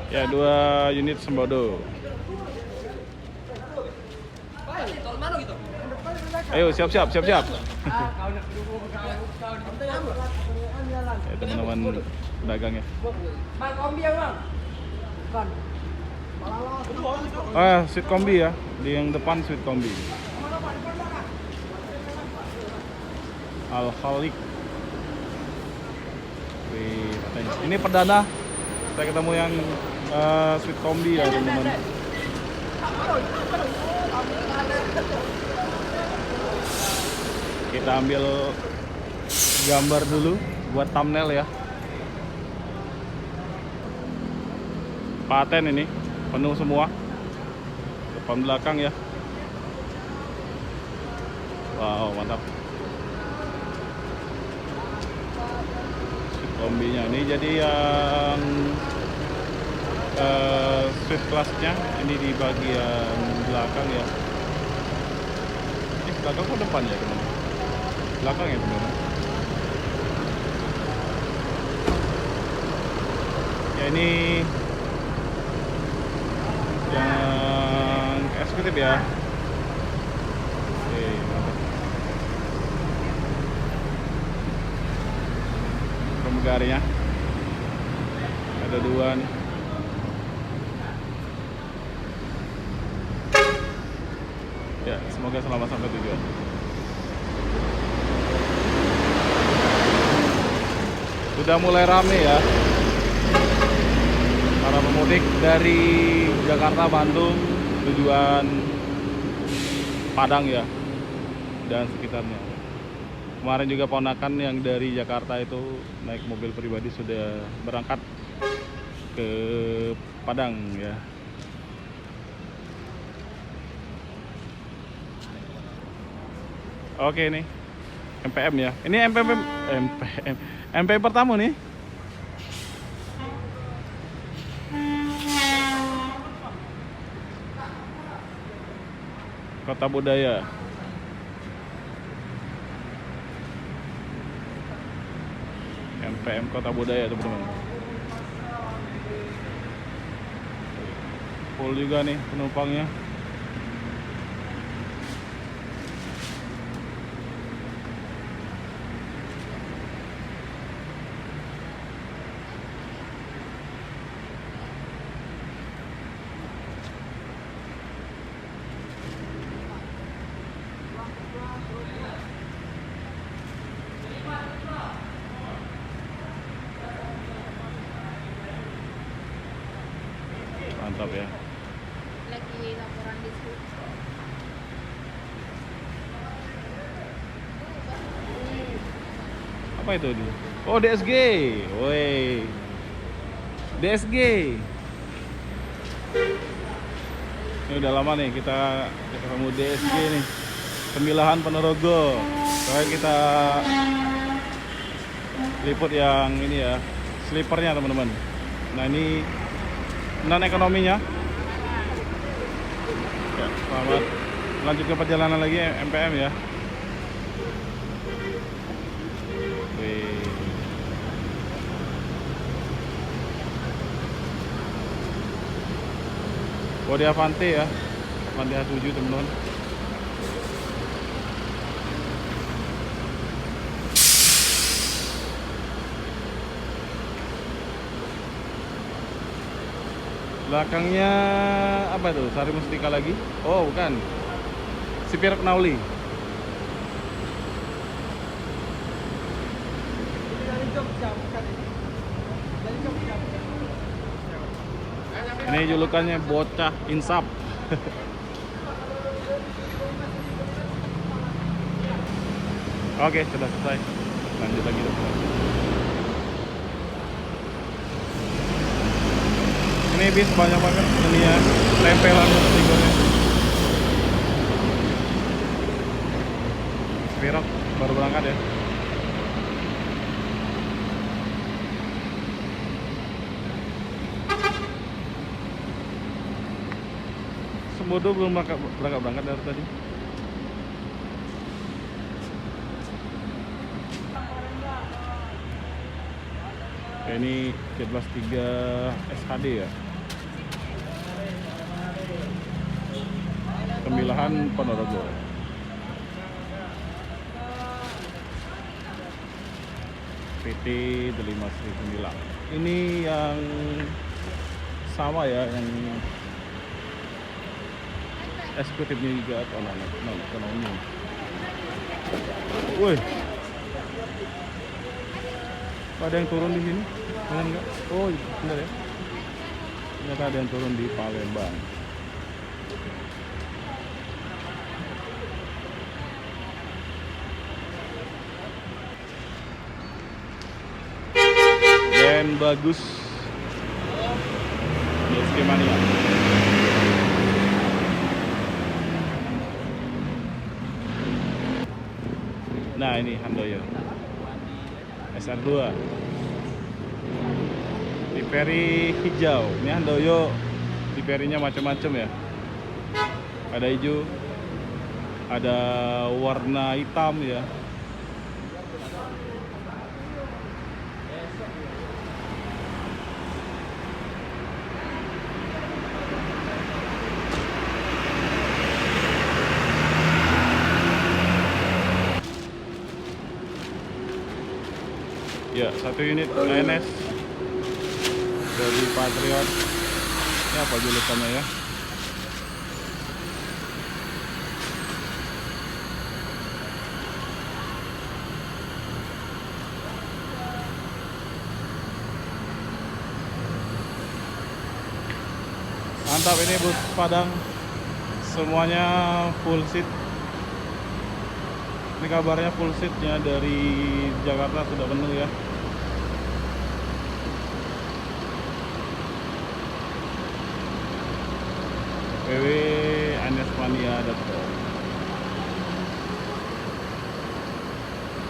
Ya, 2 unit sembodo. Ayo, siap-siap. Ya, teman-teman dagangnya. Bang, kombi ya bang? Bukan. Sweet kombi ya. Di yang depan sweet kombi. Al-Khaliq. Ini perdana kita ketemu yang sweet kombi ya, teman-teman. Kita ambil gambar dulu buat thumbnail ya. Paten ini penuh semua, depan belakang ya. Wow, mantap. Sweet kombinya ini jadi yang sweet kelasnya ini di bagian belakang ya. Ini belakang kok depan ya, teman? Belakang ya, teman. Ya, ini yang eksekutif ya. Oke, mantap. Pramugarinya ada 2 nih. Ya, semoga selamat sampai tujuan. Sudah mulai rame ya para pemudik dari Jakarta, Bandung, tujuan Padang ya dan sekitarnya. Kemarin juga ponakan yang dari Jakarta itu naik mobil pribadi sudah berangkat ke Padang ya. Oke, ini MPM ya. Ini MPM pertama nih. Kota Budaya. MPM Kota Budaya, teman-teman. Full juga nih penumpangnya. Mantap ya. Lagi laporan di school. Apa itu dia? Oh, DSG. Woi. DSG. Ini udah lama nih kita ketemu DSG nih. Sembilahan Ponorogo. Soalnya kita liput yang ini ya, sleepernya, teman-teman. Nah, ini non ekonominya. Ya, selamat melanjutkan perjalanan lagi MPM ya. Wih. Bodi Avante ya, Avante A7, teman-teman. Belakangnya apa tuh? Sari Mustika lagi? Oh, bukan. Sipir Knauli. Dari Jogja, bukan ini. Dari Jogja. Ini julukannya bocah insap. Oke, sudah selesai. Lanjut lagi dong. Ini bis banyak banget ini ya, tempelan stikernya. Spirok baru berangkat ya. Sembodo belum berangkat dari tadi. Ini 13.3 SHD ya. Semilahan Ponorogo. PT Delima Sri Semilang. Ini yang sama ya, yang eksekutifnya juga ekonomi. Woi, ada yang turun di sini? Benar nggak? Oh, benar ya. Ternyata ada yang turun di Palembang. Dan bagus. Yes, Mania. Nah, ini Handoyo SR2 Liveri hijau. Ini Handoyo liverinya macam-macam ya, ada hijau, ada warna hitam ya. Ya, 1 unit ANS dari Patriot. Ini apa julukannya ya? Mantap, ini bus Padang. Semuanya full seat. Ini kabarnya full seatnya dari Jakarta sudah penuh ya. www.anesmania.com.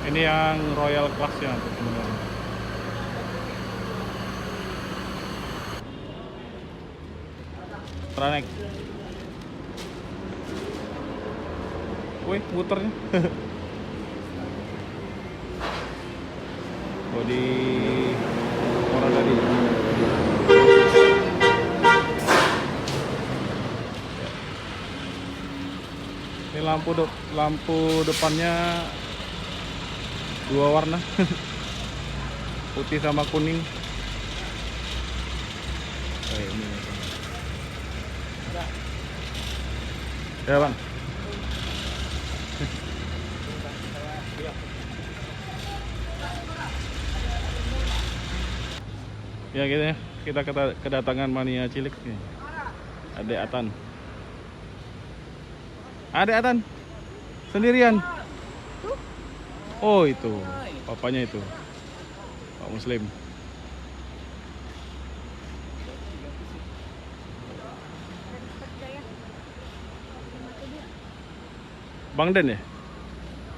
Ini yang Royal Class-nya tuh teman-teman. Tranek. Wih, muternya. Bodi orang tadi. Ini lampu depannya 2 warna. Putih sama kuning. Ini. Ya, Bang. Ya, kita kedatangan mania cilik nih. Adek Atan sendirian. Oh, itu papanya itu Pak Muslim. Bang Den ya?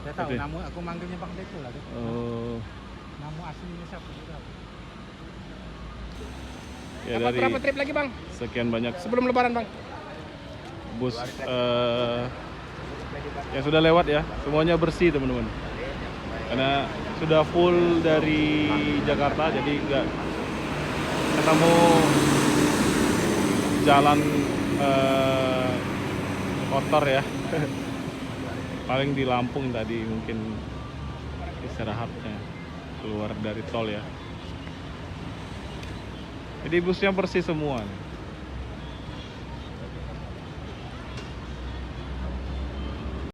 Saya tahu, namu aku manggilnya Bang Deko lah. Oh. Namu aslinya siapa juga. Ya, Dapat dari berapa trip lagi, Bang? sekian banyak Sebelum lebaran, Bang. bus yang sudah lewat ya, semuanya bersih teman-teman. Karena sudah full dari Jakarta, jadi nggak ketemu jalan kotor ya. Paling di Lampung tadi mungkin istirahatnya keluar dari tol ya. Jadi busnya bersih semua nih.